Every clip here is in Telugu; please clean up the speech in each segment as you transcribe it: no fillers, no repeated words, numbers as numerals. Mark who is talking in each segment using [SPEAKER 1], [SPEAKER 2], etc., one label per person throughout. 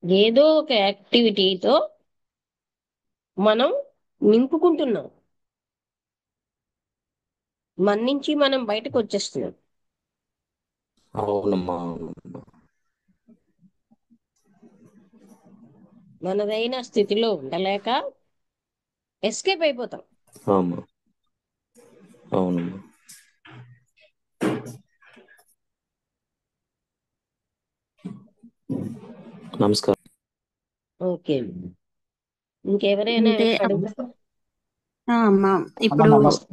[SPEAKER 1] ఏదో ఒక యాక్టివిటీతో మనం నింపుకుంటున్నాం. మన నుంచి మనం బయటకు వచ్చేస్తున్నాం.
[SPEAKER 2] అవునమ్మా, అవునమ్మా.
[SPEAKER 1] మనదైన స్థితిలో ఉండలేక ఎస్కేప్ అయిపోతాం.
[SPEAKER 2] అమ్మా, అవునమ్మా. నమస్కారం.
[SPEAKER 1] ఓకే, ఇంకెవరైనా
[SPEAKER 3] అంటే
[SPEAKER 1] ఏమైనా అడుగుతారా?
[SPEAKER 3] అమ్మా
[SPEAKER 4] అమ్మ
[SPEAKER 3] ఇప్పుడు
[SPEAKER 4] నమస్తే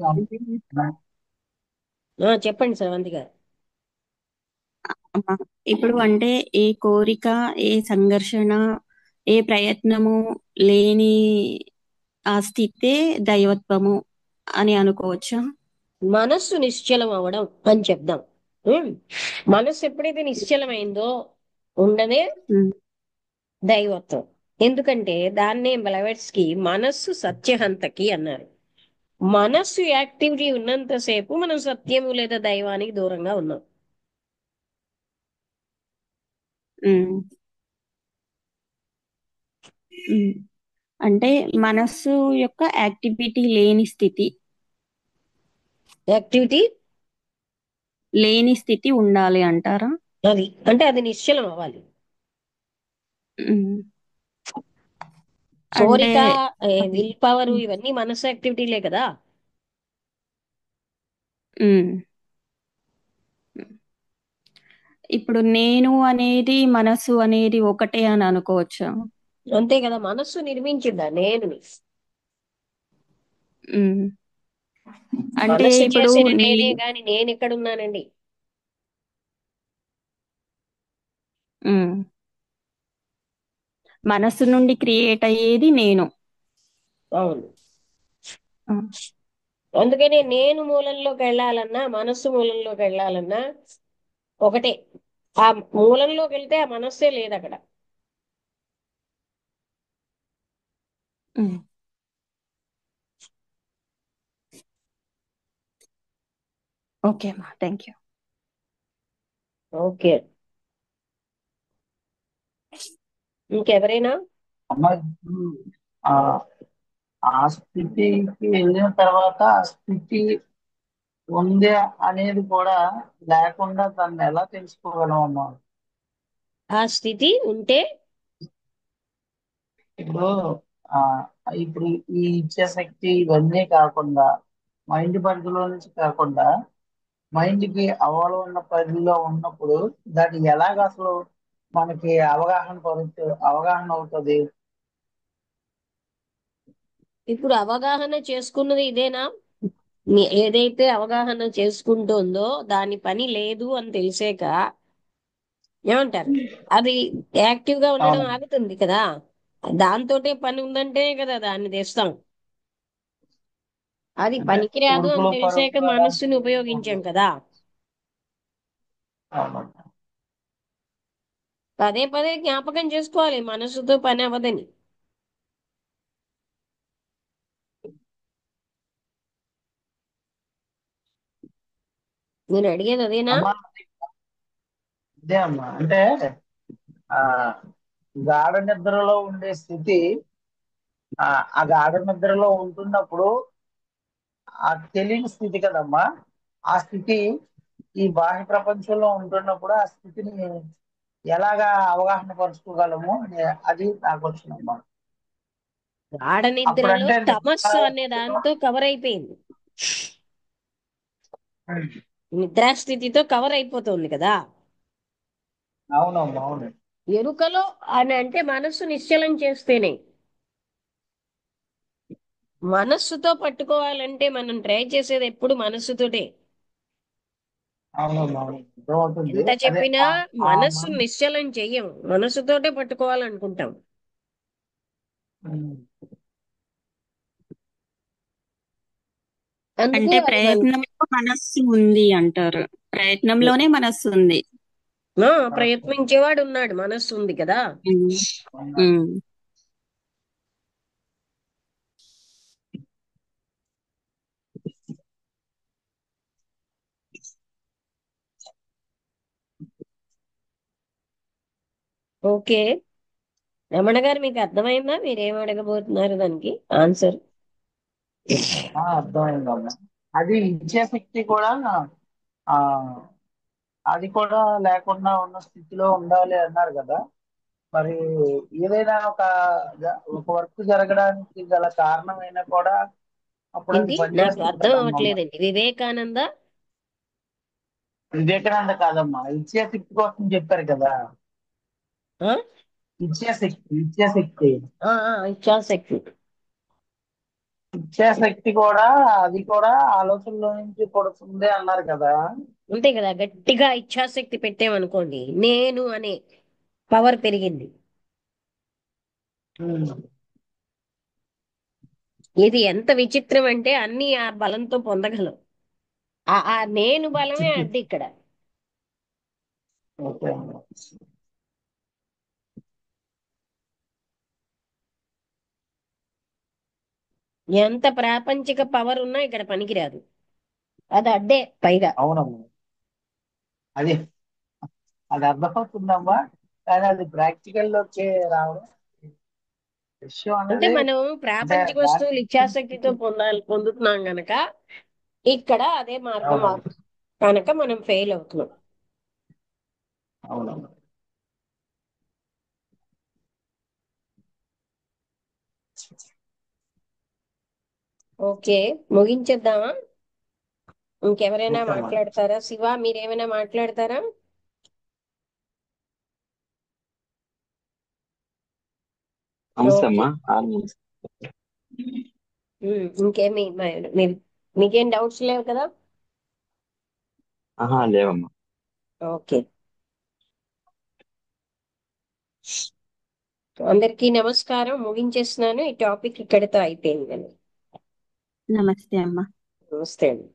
[SPEAKER 1] చెప్పండి శ్రవంతి గారు.
[SPEAKER 3] అమ్మా, ఇప్పుడు అంటే ఏ కోరిక, ఏ సంఘర్షణ, ఏ ప్రయత్నము లేని ఆ స్థితే దైవత్వము అని అనుకోవచ్చా?
[SPEAKER 1] మనస్సు నిశ్చలం అవ్వడం అని చెప్దాం. ఉమ్. మనస్సు ఎప్పుడైతే నిశ్చలమైందో ఉండదే
[SPEAKER 3] ఉమ్,
[SPEAKER 1] దైవత్వం. ఎందుకంటే దాన్నే బ్లవెట్స్ కి మనస్సు సత్యహంతకి అన్నారు. మనస్సు యాక్టివిటీ ఉన్నంతసేపు మనం సత్యము లేదా దైవానికి దూరంగా ఉన్నాం.
[SPEAKER 3] ఉమ్, ఉమ్. అంటే మనస్సు యొక్క యాక్టివిటీ
[SPEAKER 1] యాక్టివిటీ
[SPEAKER 3] లేని స్థితి ఉండాలి అంటారా?
[SPEAKER 1] అది అంటే అది నిశ్చలం అవ్వాలి.
[SPEAKER 3] ఉమ్. అంటే
[SPEAKER 1] కోరిక, విల్ పవర్ ఇవన్నీ మనస్సు యాక్టివిటీలే కదా.
[SPEAKER 3] ఉమ్. ఇప్పుడు నేను అనేది మనసు అనేది ఒకటే అని అనుకోవచ్చా?
[SPEAKER 1] అంతే కదా, మనస్సు నిర్మించిందా నేను.
[SPEAKER 3] ఉమ్. అంటే
[SPEAKER 1] మనస్సు
[SPEAKER 3] ఇప్పుడు
[SPEAKER 1] చేసిన
[SPEAKER 3] నీ
[SPEAKER 1] నేనే గాని నేను ఎక్కడున్నానండి.
[SPEAKER 3] ఉమ్. మనస్సు నుండి క్రియేట్ అయ్యేది నేను.
[SPEAKER 1] అవును.
[SPEAKER 3] ఉమ్.
[SPEAKER 1] అందుకనే నేను మూలంలోకి వెళ్ళాలన్నా మనస్సు మూలంలోకి వెళ్ళాలన్నా ఒకటే. ఆ మూలంలోకి వెళ్తే ఆ మనస్సే లేదు అక్కడ.
[SPEAKER 3] ఉమ్. ఓకే అమ్మా, థ్యాంక్ యూ.
[SPEAKER 1] ఓకే, ఇంకెవరైనా?
[SPEAKER 4] అమ్మ ఇప్పుడు ఆ ఆ స్థితికి వెళ్ళిన తర్వాత ఆ స్థితి ఉంది అనేది కూడా లేకుండా దాన్ని ఎలా తెలుసుకోగలం అమ్మా?
[SPEAKER 1] ఆ స్థితి ఉంటే
[SPEAKER 4] ఇప్పుడు ఆ ఇప్పుడు ఈ ఇచ్ఛాశక్తి ఇవన్నీ కాకుండా మైండ్ పరిధిలో నుంచి కాకుండా మైండ్ కి అవలో ఉన్న పరిధిలో ఉన్నప్పుడు దాన్ని ఎలాగ అసలు మనకి అవగాహన అవుతుంది.
[SPEAKER 1] ఇప్పుడు అవగాహన చేసుకున్నది ఇదేనా? ఏదైతే అవగాహన చేసుకుంటుందో దాని పని లేదు అని తెలిసాక ఏమంటారు, అది యాక్టివ్ గా ఉండడం
[SPEAKER 4] అవును.
[SPEAKER 1] ఆగుతుంది కదా. దాంతోటే పని ఉందంటేనే కదా దాన్ని తెస్తాం. అది
[SPEAKER 4] అంటే
[SPEAKER 1] పనికిరాదు అని
[SPEAKER 4] ఉడుకులు
[SPEAKER 1] తెలిసాక
[SPEAKER 4] పరుగులు
[SPEAKER 1] మనస్సుని
[SPEAKER 4] అలాంటివి
[SPEAKER 1] ఉపయోగించాం కదా.
[SPEAKER 4] అవును.
[SPEAKER 1] పదే పదే జ్ఞాపకం చేసుకోవాలి మనస్సుతో పని అవ్వదని. నేను అడిగేది అదేనా?
[SPEAKER 4] అమ్మా ఇదే అమ్మా అంటే ఆ గాఢ నిద్రలో ఉండే స్థితి, ఆ ఆ గాఢ నిద్రలో ఉంటున్నప్పుడు ఆ తెలియని స్థితి కదమ్మా. ఆ స్థితి ఈ బాహ్య ప్రపంచంలో ఉంటున్నప్పుడు ఆ స్థితిని ఎలాగా అవగాహన పరుచుకోగలము అది నాకు వచ్చినమ్మా.
[SPEAKER 1] గాఢ నిద్రలో
[SPEAKER 4] అప్పుడంటే
[SPEAKER 1] తమస్సు అనే దాంతో కవర్ అయిపోయింది.
[SPEAKER 4] ఉమ్,
[SPEAKER 1] నిద్రాస్థితితో కవర్ అయిపోతుంది కదా.
[SPEAKER 4] అవునమ్మా, అవును.
[SPEAKER 1] ఎరుకలో అని అంటే మనస్సు నిశ్చలం చేస్తేనే. మనస్సుతో పట్టుకోవాలంటే మనం ట్రై చేసేది ఎప్పుడు మనస్సుతోటే.
[SPEAKER 4] అవునమ్మా, అవును. అర్థమవుతుంది.
[SPEAKER 1] ఎంత
[SPEAKER 4] అదే
[SPEAKER 1] చెప్పినా
[SPEAKER 4] ఆ ఆ
[SPEAKER 1] మనస్సు
[SPEAKER 4] మన
[SPEAKER 1] నిశ్చలం చెయ్యం, మనస్సుతోటే పట్టుకోవాలనుకుంటాం.
[SPEAKER 4] ఉమ్,
[SPEAKER 1] అందుకు
[SPEAKER 3] అంటే
[SPEAKER 1] అది మన
[SPEAKER 3] ప్రయత్నంలో మనస్సు ఉంది అంటారు. ప్రయత్నంలోనే మనస్సు ఉంది.
[SPEAKER 4] కరెక్ట్.
[SPEAKER 1] ప్రయత్నించేవాడు ఉన్నాడు, మనస్సు ఉంది కదా.
[SPEAKER 3] ఉమ్.
[SPEAKER 4] అవునా.
[SPEAKER 3] ఉమ్.
[SPEAKER 1] ఓకే, రమణ గారు మీకు అర్థమైందా? మీరేం అడగబోతున్నారు దానికి ఆన్సర్?
[SPEAKER 4] అర్థమైందమ్మా. అది ఇచ్చే శక్తి కూడా ఆ అది కూడా లేకుండా ఉన్న స్థితిలో ఉండాలి అన్నారు కదా. మరి ఏదైనా ఒక వర్క్ జరగడానికి గల కారణమైనా కూడా అప్పుడు అది
[SPEAKER 1] ఏంటి? నాకు
[SPEAKER 4] పనిచేస్తుంది
[SPEAKER 1] అర్థం
[SPEAKER 4] కదమ్మా.
[SPEAKER 1] అవ్వట్లేదండి. వివేకానంద
[SPEAKER 4] వివేకానంద కాదమ్మా, ఇచ్చే శక్తి కోసం చెప్పారు కదా.
[SPEAKER 1] ఆ?
[SPEAKER 4] ఇచ్చే శక్తి
[SPEAKER 1] ఇచ్ఛాశక్తి.
[SPEAKER 4] ఇచ్చే శక్తి కూడా అది కూడా ఆలోచనలో నుంచి పుడుతుంది అన్నారు కదా.
[SPEAKER 1] అంతే కదా, గట్టిగా ఇచ్ఛాశక్తి పెట్టామనుకోండి, నేను అనే పవర్ పెరిగింది.
[SPEAKER 4] ఉమ్.
[SPEAKER 1] ఇది ఎంత విచిత్రం అంటే అన్ని ఆ బలంతో పొందగలం. ఆ నేను బలమే అడ్డు ఇక్కడ.
[SPEAKER 4] ఓకే అమ్మా.
[SPEAKER 1] ఎంత ప్రాపంచిక పవర్ ఉన్నా ఇక్కడ పనికిరాదు. అది అడ్డే పైగా.
[SPEAKER 4] అవునమ్మా, అది అది అర్థమవుతుందమ్మా. కానీ అది ప్రాక్టికల్ లోకి రావడం విషయం
[SPEAKER 1] అంటే
[SPEAKER 4] అనేది.
[SPEAKER 1] మనం
[SPEAKER 4] అంటే
[SPEAKER 1] ప్రాపంచిక
[SPEAKER 4] దాని
[SPEAKER 1] వస్తువులు ఇచ్ఛాశక్తితో పొందుతున్నాం గనక ఇక్కడ అదే మార్గం
[SPEAKER 4] అవునమ్మా.
[SPEAKER 1] కనుక మనం ఫెయిల్ అవుతున్నాం.
[SPEAKER 4] అవునమ్మా.
[SPEAKER 1] ఓకే, ముగించేద్దామా? ఇంకెవరైనా
[SPEAKER 4] ఓకే అమ్మా.
[SPEAKER 1] మాట్లాడతారా? శివ, మీరేమైనా మాట్లాడతారా?
[SPEAKER 2] నమస్తే
[SPEAKER 1] ఓకే.
[SPEAKER 2] అమ్మా.
[SPEAKER 1] ఇంకేమి మీకేం డౌట్స్ లేవు కదా?
[SPEAKER 2] ఆహా, లేవమ్మా.
[SPEAKER 1] ఓకే. అందరికీ నమస్కారం. ముగించేస్తున్నాను. ఈ టాపిక్ ఇక్కడితో అయిపోయింది.
[SPEAKER 3] నమస్తే అమ్మా.
[SPEAKER 1] నమస్తే అండి.